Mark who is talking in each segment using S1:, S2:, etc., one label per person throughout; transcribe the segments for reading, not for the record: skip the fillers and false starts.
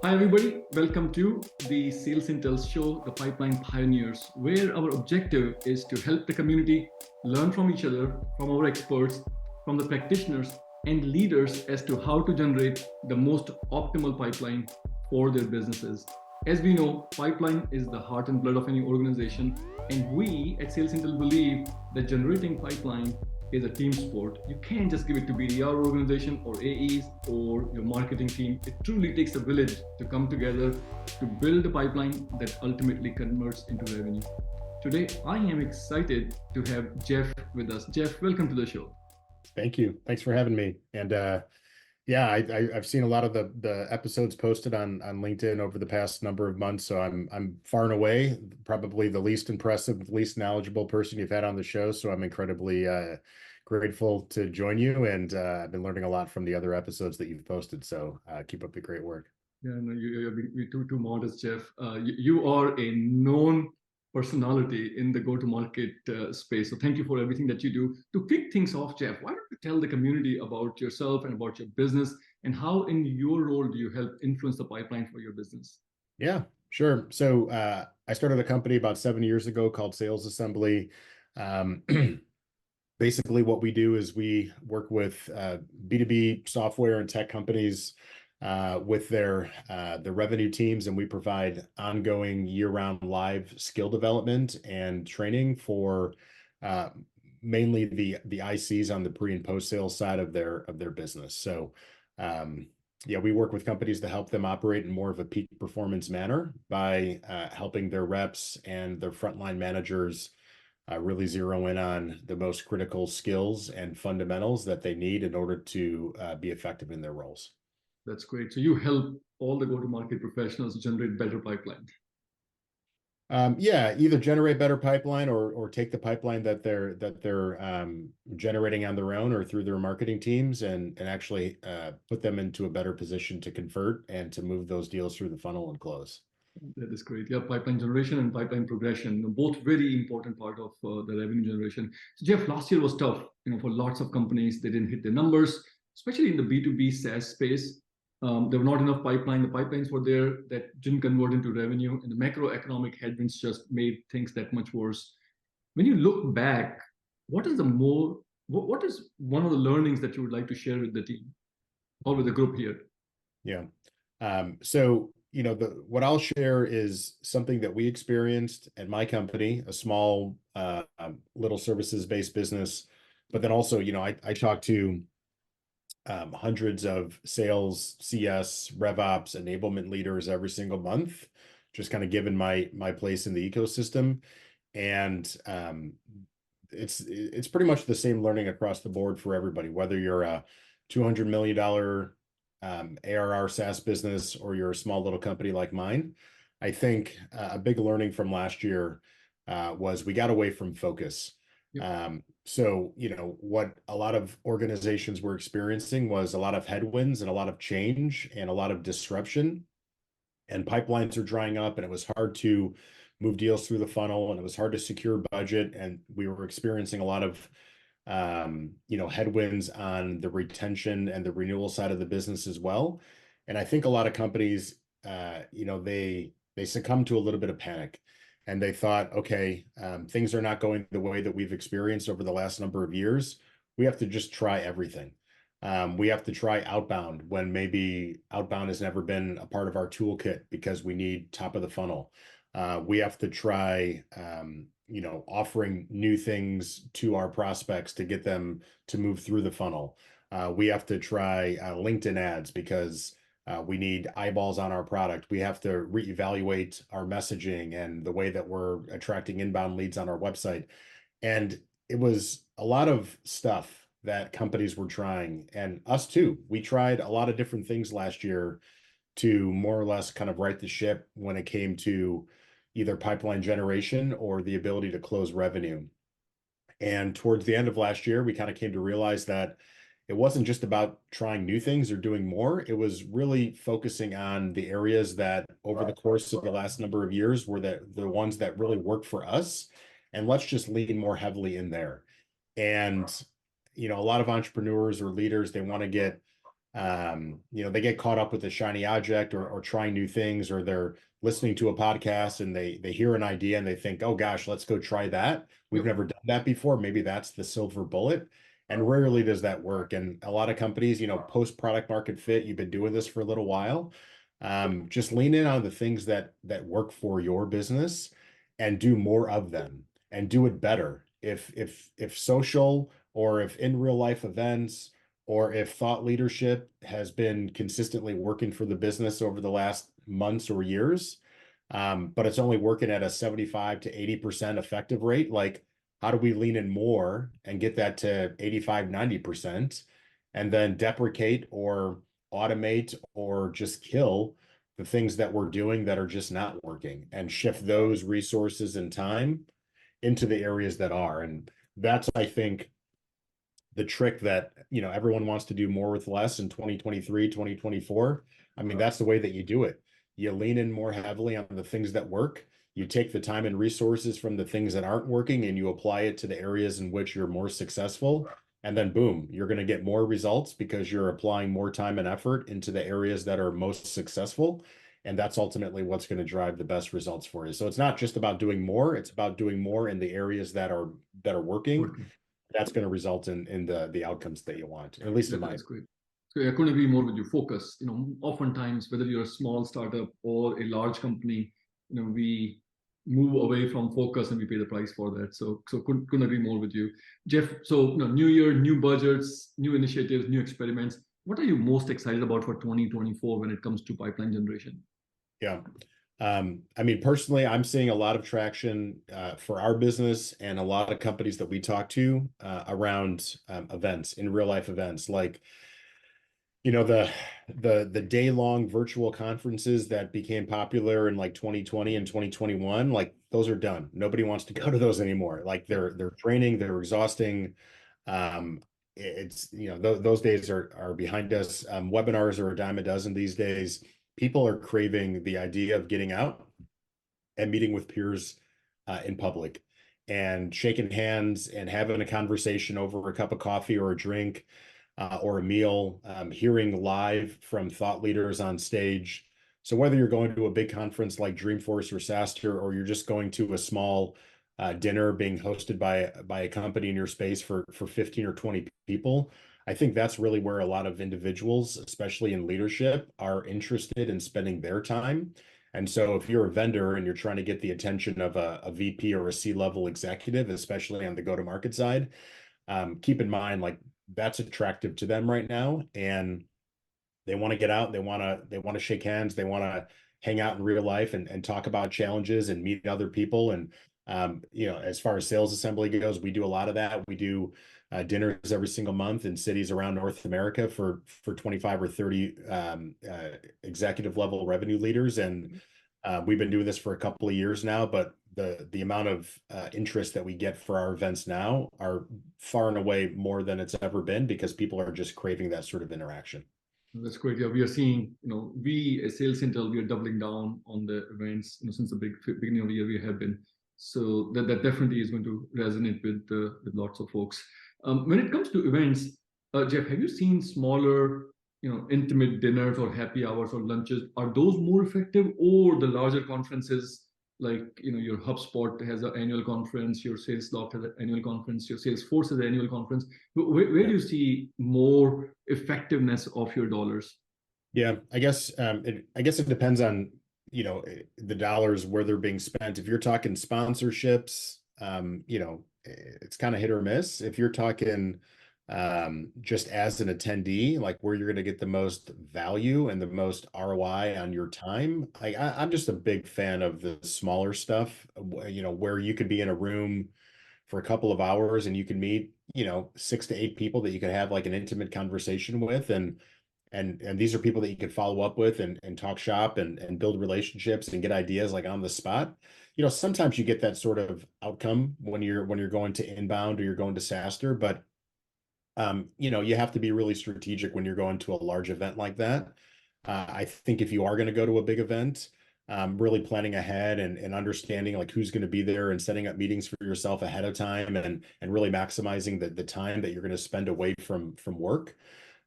S1: Hi, everybody. Welcome to the SalesIntel show, The Pipeline Pioneers, where our objective is to help the community learn from each other, from our experts, from the practitioners and leaders as to how to generate the most optimal pipeline for their businesses. As we know, pipeline is the heart and blood of any organization, and we at SalesIntel believe that generating pipeline is a team sport. You can't just give it to BDR organization or AEs or your marketing team. It truly takes a village to come together to build a pipeline that ultimately converts into revenue. Today, I am excited to have Jeff with us. Jeff, welcome to the show.
S2: Thank you. Thanks for having me. And yeah, I've seen a lot of the episodes posted on LinkedIn over the past number of months. So I'm far and away probably the least impressive, least knowledgeable person you've had on the show. So I'm incredibly grateful to join you, and I've been learning a lot from the other episodes that you've posted. So keep up the great work.
S1: Yeah, no, you're too modest, Jeff. You are a known personality in the go-to-market space. So thank you for everything that you do. To kick things off, Jeff, why don't you tell the community about yourself and about your business and how in your role do you help influence the pipeline for your business?
S2: Yeah, sure. So I started a company about 7 years ago called Sales Assembly. Um, Basically, what we do is we work with B2B software and tech companies with their revenue teams, and we provide ongoing year-round live skill development and training for uh, mainly the ICs on the pre and post sales side of their business. So yeah, we work with companies to help them operate in more of a peak performance manner by helping their reps and their frontline managers really zero in on the most critical skills and fundamentals that they need in order to be effective in their roles.
S1: That's great. So you help all the go-to-market professionals generate better pipeline.
S2: Yeah, either generate better pipeline or take the pipeline that they're generating on their own or through their marketing teams and actually put them into a better position to convert and to move those deals through the funnel and close.
S1: That is great. Yeah, pipeline generation and pipeline progression, both very important part of the revenue generation. So Jeff, last year was tough, for lots of companies. They didn't hit their numbers, especially in the B2B SaaS space. There were not enough pipeline. The pipelines were there that didn't convert into revenue, and the macroeconomic headwinds just made things that much worse. When you look back, what is what is one of the learnings that you would like to share with the team or with the group here?
S2: Yeah. So, what I'll share is something that we experienced at my company, a small little services-based business. But then also, I talked to hundreds of sales, CS, RevOps, enablement leaders every single month, just kind of given my place in the ecosystem. And it's pretty much the same learning across the board for everybody, whether you're a $200 million ARR SaaS business or you're a small little company like mine. I think a big learning from last year was we got away from focus.
S1: Yep.
S2: So, what a lot of organizations were experiencing was a lot of headwinds and a lot of change and a lot of disruption, and pipelines are drying up, and it was hard to move deals through the funnel, and it was hard to secure budget, and we were experiencing a lot of headwinds on the retention and the renewal side of the business as well. And I think a lot of companies, they succumbed to a little bit of panic, and they thought, okay, things are not going the way that we've experienced over the last number of years. We have to just try everything. We have to try outbound when maybe outbound has never been a part of our toolkit because we need top of the funnel. We have to try, offering new things to our prospects to get them to move through the funnel. We have to try LinkedIn ads because we need eyeballs on our product. We have to reevaluate our messaging and the way that we're attracting inbound leads on our website. And it was a lot of stuff that companies were trying, and us too. We tried a lot of different things last year to more or less kind of right the ship when it came to either pipeline generation or the ability to close revenue. And towards the end of last year, we kind of came to realize that it wasn't just about trying new things or doing more. It was really focusing on the areas that over the course of the last number of years were the ones that really worked for us. And let's just lean more heavily in there. And, a lot of entrepreneurs or leaders, they want to get They get caught up with the shiny object, or trying new things, or they're listening to a podcast and they hear an idea and they think, oh gosh, let's go try that. We've
S1: Yep.
S2: never done that before. Maybe that's the silver bullet. And rarely does that work. And a lot of companies, post product market fit, you've been doing this for a little while. Just lean in on the things that work for your business and do more of them and do it better. If social, or if in real life events, or if thought leadership has been consistently working for the business over the last months or years, but it's only working at a 75 to 80% effective rate, like how do we lean in more and get that to 85, 90%, and then deprecate or automate or just kill the things that we're doing that are just not working, and shift those resources and time into the areas that are. And that's, I think, the trick that, everyone wants to do more with less in 2023, 2024. I mean, that's the way that you do it. You lean in more heavily on the things that work. You take the time and resources from the things that aren't working and you apply it to the areas in which you're more successful. And then boom, you're going to get more results because you're applying more time and effort into the areas that are most successful. And that's ultimately what's going to drive the best results for you. So it's not just about doing more, it's about doing more in the areas that are working.
S1: Working.
S2: That's going to result in the outcomes that you want, at least in my.
S1: That's great. So I couldn't agree more with you. Focus. Oftentimes, whether you're a small startup or a large company, we move away from focus and we pay the price for that. So couldn't agree more with you, Jeff. So new year, new budgets, new initiatives, new experiments. What are you most excited about for 2024 when it comes to pipeline generation?
S2: Yeah. I mean, personally, I'm seeing a lot of traction for our business and a lot of companies that we talk to around events, in real life events, like the day-long virtual conferences that became popular in like 2020 and 2021. Like those are done. Nobody wants to go to those anymore. Like they're draining, they're exhausting. Um, it's those days are behind us. Webinars are a dime a dozen these days. People are craving the idea of getting out and meeting with peers in public and shaking hands and having a conversation over a cup of coffee or a drink or a meal, hearing live from thought leaders on stage. So whether you're going to a big conference like Dreamforce or SaaStr, or you're just going to a small dinner being hosted by a company in your space for 15 or 20 people, I think that's really where a lot of individuals, especially in leadership, are interested in spending their time. And so if you're a vendor and you're trying to get the attention of a VP or a C-level executive, especially on the go-to-market side, keep in mind, like, that's attractive to them right now. And they want to get out, they want to shake hands, they want to hang out in real life and talk about challenges and meet other people. And as far as sales assembly goes, we do a lot of that. We do dinners every single month in cities around North America for 25 or 30 executive level revenue leaders. And we've been doing this for a couple of years now, but the amount of interest that we get for our events now are far and away more than it's ever been, because people are just craving that sort of interaction.
S1: That's great. Yeah, we are seeing, we as SalesIntel, we are doubling down on the events, since the beginning of the year we have been. So that definitely is going to resonate with lots of folks. When it comes to events, Jeff, have you seen smaller, intimate dinners or happy hours or lunches? Are those more effective, or the larger conferences like, your HubSpot has an annual conference, your SalesLoft has an annual conference, your Salesforce has an annual conference? Where do you see more effectiveness of your dollars?
S2: Yeah, I guess it depends on the dollars where they're being spent. If you're talking sponsorships, it's kind of hit or miss. If you're talking just as an attendee, like where you're going to get the most value and the most ROI on your time, I'm just a big fan of the smaller stuff. Where you could be in a room for a couple of hours and you can meet 6 to 8 people that you could have like an intimate conversation with, and these are people that you could follow up with and talk shop and build relationships and get ideas like on the spot. Sometimes you get that sort of outcome when you're going to inbound or you're going to SaaStr, but you have to be really strategic when you're going to a large event like that. I think if you are going to go to a big event, really planning ahead and understanding like who's going to be there and setting up meetings for yourself ahead of time and really maximizing the time that you're going to spend away from work.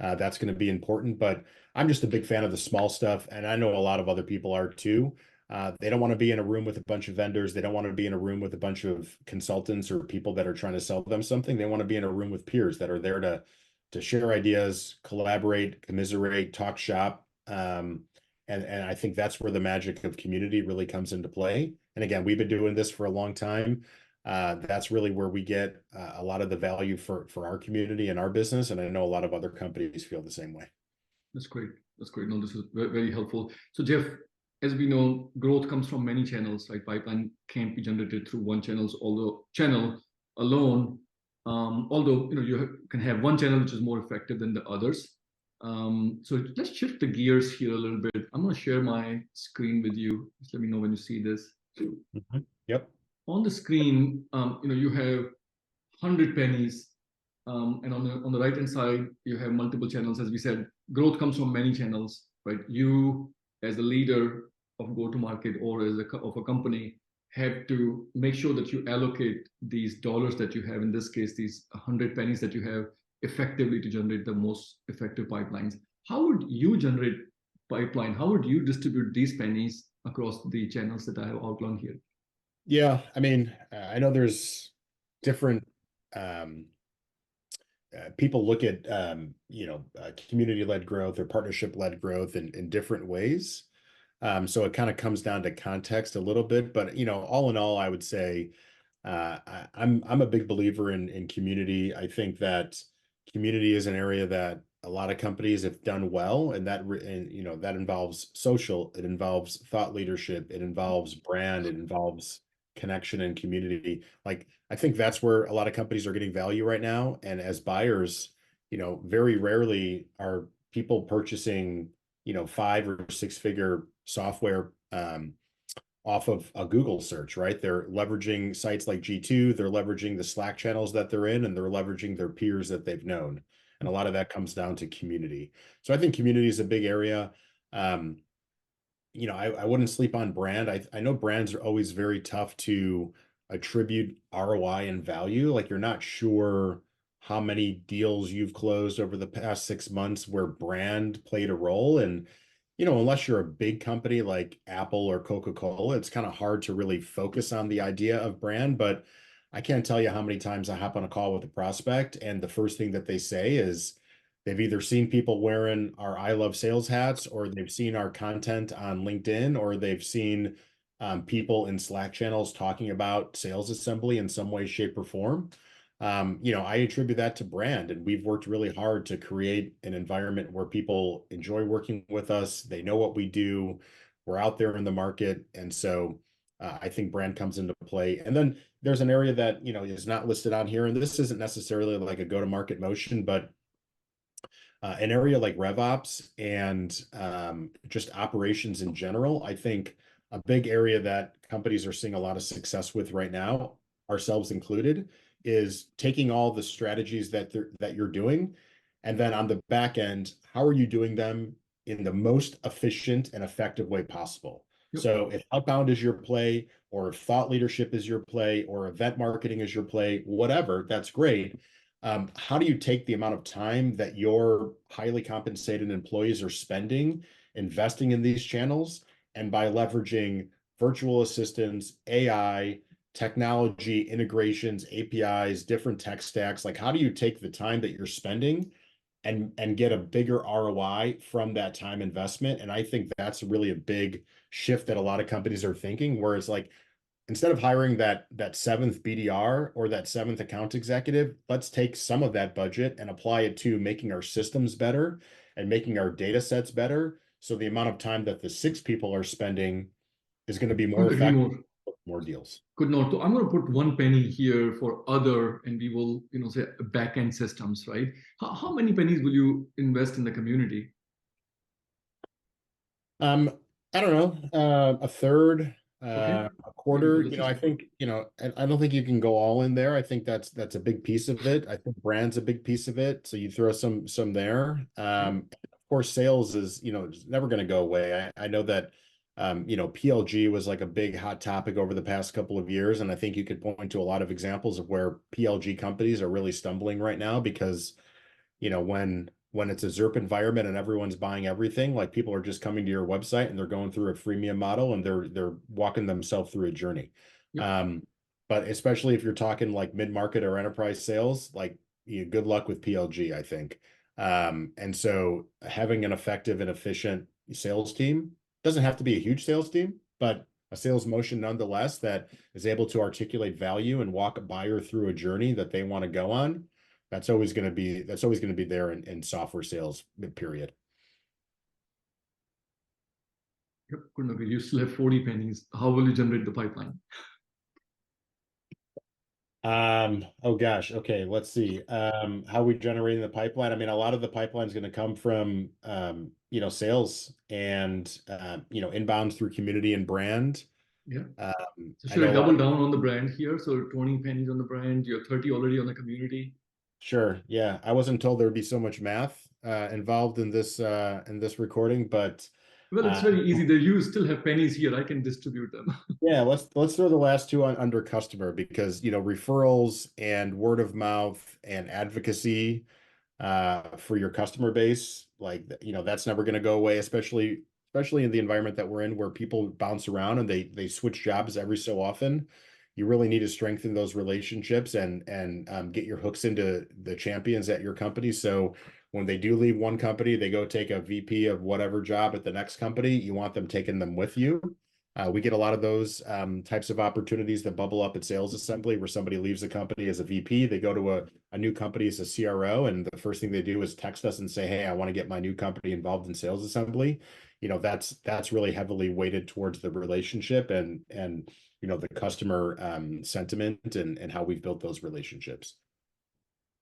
S2: That's going to be important. But I'm just a big fan of the small stuff, and I know a lot of other people are too. They don't want to be in a room with a bunch of vendors. They don't want to be in a room with a bunch of consultants or people that are trying to sell them something. They want to be in a room with peers that are there to share ideas, collaborate, commiserate, talk shop. And I think that's where the magic of community really comes into play. And again, we've been doing this for a long time. That's really where we get a lot of the value for our community and our business. And I know a lot of other companies feel the same way.
S1: That's great. That's great. No, this is very helpful. So, Jeff, as we know, growth comes from many channels, right? Pipeline can't be generated through one channel alone. Although you can have one channel which is more effective than the others. So let's shift the gears here a little bit. I'm going to share my screen with you. Just let me know when you see this.
S2: Yep.
S1: On the screen, you have 100 pennies, and on the right hand side you have multiple channels. As we said, growth comes from many channels, right? You, as a leader of go to market or of a company, have to make sure that you allocate these dollars that you have, in this case these 100 pennies that you have, effectively to generate the most effective pipelines. How would you generate pipeline? How would you distribute these pennies across the channels that I have outlined here?
S2: Yeah, I mean, I know there's different um, people look at community-led growth or partnership-led growth in different ways. So it kind of comes down to context a little bit, but all in all, I would say I'm a big believer in community. I think that community is an area that a lot of companies have done well, and that involves social, it involves thought leadership, it involves brand, it involves connection and community. Like I think that's where a lot of companies are getting value right now. And as buyers, very rarely are people purchasing, 5 or 6 figure software off of a Google search, right? They're leveraging sites like G2, they're leveraging the Slack channels that they're in, and they're leveraging their peers that they've known. And a lot of that comes down to community. So I think community is a big area. I wouldn't sleep on brand. I know brands are always very tough to attribute ROI and value. Like you're not sure how many deals you've closed over the past 6 months where brand played a role. And unless you're a big company like Apple or Coca-Cola, it's kind of hard to really focus on the idea of brand. But I can't tell you how many times I hop on a call with a prospect, and the first thing that they say is they've either seen people wearing our I Love Sales hats, or they've seen our content on LinkedIn, or they've seen people in Slack channels talking about sales assembly in some way, shape, or form. I attribute that to brand, and we've worked really hard to create an environment where people enjoy working with us. They know what we do. We're out there in the market. And so I think brand comes into play. And then there's an area that, is not listed on here. And this isn't necessarily like a go-to-market motion, but an area like RevOps and just operations in general, I think a big area that companies are seeing a lot of success with right now, ourselves included, is taking all the strategies that you're doing, and then on the back end, how are you doing them in the most efficient and effective way possible?
S1: Yep.
S2: So if outbound is your play, or if thought leadership is your play, or event marketing is your play, whatever, that's great. How do you take the amount of time that your highly compensated employees are spending investing in these channels, and by leveraging virtual assistants, AI, technology, integrations, APIs, different tech stacks, like how do you take the time that you're spending and get a bigger ROI from that time investment? And I think that's really a big shift that a lot of companies are thinking, where it's like, instead of hiring that seventh BDR or that seventh account executive, let's take some of that budget and apply it to making our systems better and making our data sets better. So the amount of time that the 6 people are spending is going to be more
S1: Couldn't agree
S2: effective,
S1: more.
S2: more deals.
S1: Could not. So I'm going to put one penny here for other, and we will, say back-end systems, right? How many pennies will you invest in the community?
S2: Um, I don't know, a third,
S1: Okay,
S2: a
S1: very
S2: quarter.
S1: good. Let's
S2: I
S1: just
S2: think, I don't think you can go all in there. I think that's a big piece of it. I think brand's a big piece of it. So you throw some there. Of course, sales is, it's never going to go away. I know that, PLG was like a big hot topic over the past couple of years. And I think you could point to a lot of examples of where PLG companies are really stumbling right now because, when when it's a ZERP environment and everyone's buying everything, like people are just coming to your website and they're going through a freemium model and they're walking themselves through a journey.
S1: Yep.
S2: But especially if you're talking like mid-market or enterprise sales, like good luck with PLG, I think. And so having an effective and efficient sales team doesn't have to be a huge sales team, but a sales motion nonetheless that is able to articulate value and walk a buyer through a journey that they want to go on. That's always going to be there in software sales, period.
S1: Yep. Okay, you still have 40 pennies. How will you generate the pipeline?
S2: Oh gosh. Okay. Let's see. How we generating the pipeline? I mean, a lot of the pipeline is going to come from, sales and, inbound through community and brand.
S1: Yeah. So
S2: I
S1: should I
S2: know a lot
S1: double
S2: of,
S1: down on the brand here? So 20 pennies on the brand, you're 30 already on the community.
S2: sure. Yeah. I wasn't told there would be so much math, involved in this recording, but,
S1: Well, it's
S2: uh,
S1: very easy. You still have pennies here. I can distribute them.
S2: yeah, let's throw the last two on under customer because, referrals and word of mouth and advocacy for your customer base, like that's never going to go away, especially in the environment that we're in where people bounce around and they switch jobs every so often. You really need to strengthen those relationships and get your hooks into the champions at your company. So when they do leave one company, they go take a VP of whatever job at the next company. You want them taking them with you. We get a lot of those types of opportunities that bubble up at Sales Assembly, where somebody leaves a company as a VP, they go to a new company as a CRO, and the first thing they do is text us and say, "Hey, I want to get my new company involved in Sales Assembly." That's really heavily weighted towards the relationship and the customer sentiment and how we've built those relationships.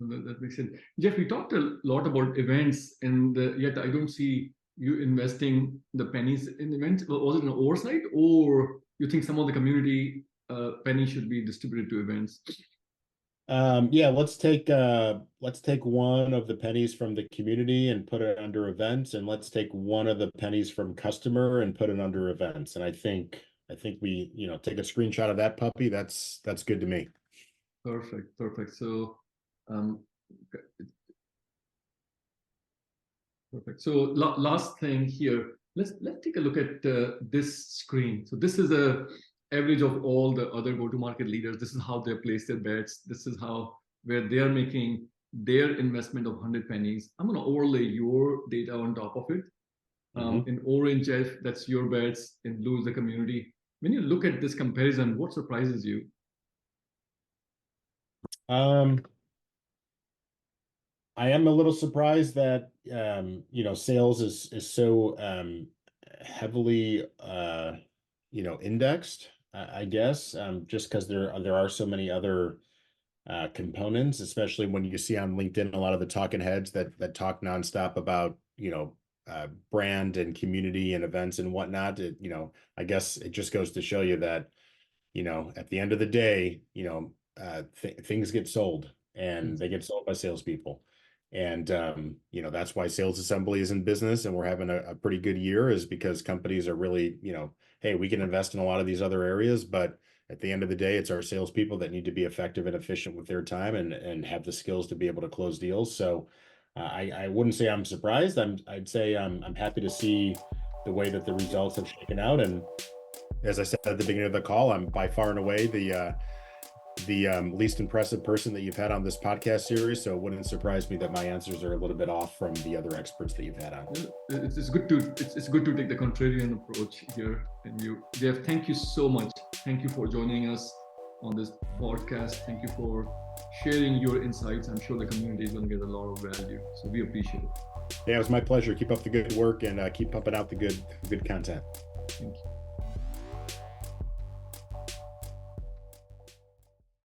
S1: That makes sense. Jeff, we talked a lot about events, and yet I don't see you investing the pennies in events. Was it an oversight, or you think some of the community pennies should be distributed to events?
S2: Yeah, let's take one of the pennies from the community and put it under events, and let's take one of the pennies from customer and put it under events. And I think we, take a screenshot of that puppy. That's good to me.
S1: Perfect. So, um, perfect. So last thing here, let's take a look at this screen. So this is a average of all the other go-to-market leaders. This is how they place their bets. This is where they are making their investment of 100 pennies. I'm going to overlay your data on top of it. In orange, Jeff, that's your bets. In blue is the community. When you look at this comparison, what surprises you?
S2: I am a little surprised that sales is so heavily indexed, I guess, just because there are so many other components, especially when you see on LinkedIn a lot of the talking heads that talk nonstop about brand and community and events and whatnot. I guess it just goes to show you that at the end of the day, things get sold and they get sold by salespeople. And that's why Sales Assembly is in business and we're having a pretty good year, is because companies are really, hey, we can invest in a lot of these other areas, but at the end of the day, it's our salespeople that need to be effective and efficient with their time and have the skills to be able to close deals. So I wouldn't say I'm surprised. I'd say I'm happy to see the way that the results have shaken out. And as I said at the beginning of the call, I'm by far and away the least impressive person that you've had on this podcast series. So it wouldn't surprise me that my answers are a little bit off from the other experts that you've had on.
S1: It's good to take the contrarian approach here. And Jeff, thank you so much. Thank you for joining us on this podcast. Thank you for sharing your insights. I'm sure the community is going to get a lot of value. So we appreciate it.
S2: Yeah, it was my pleasure. Keep up the good work and keep pumping out the good content.
S1: Thank you.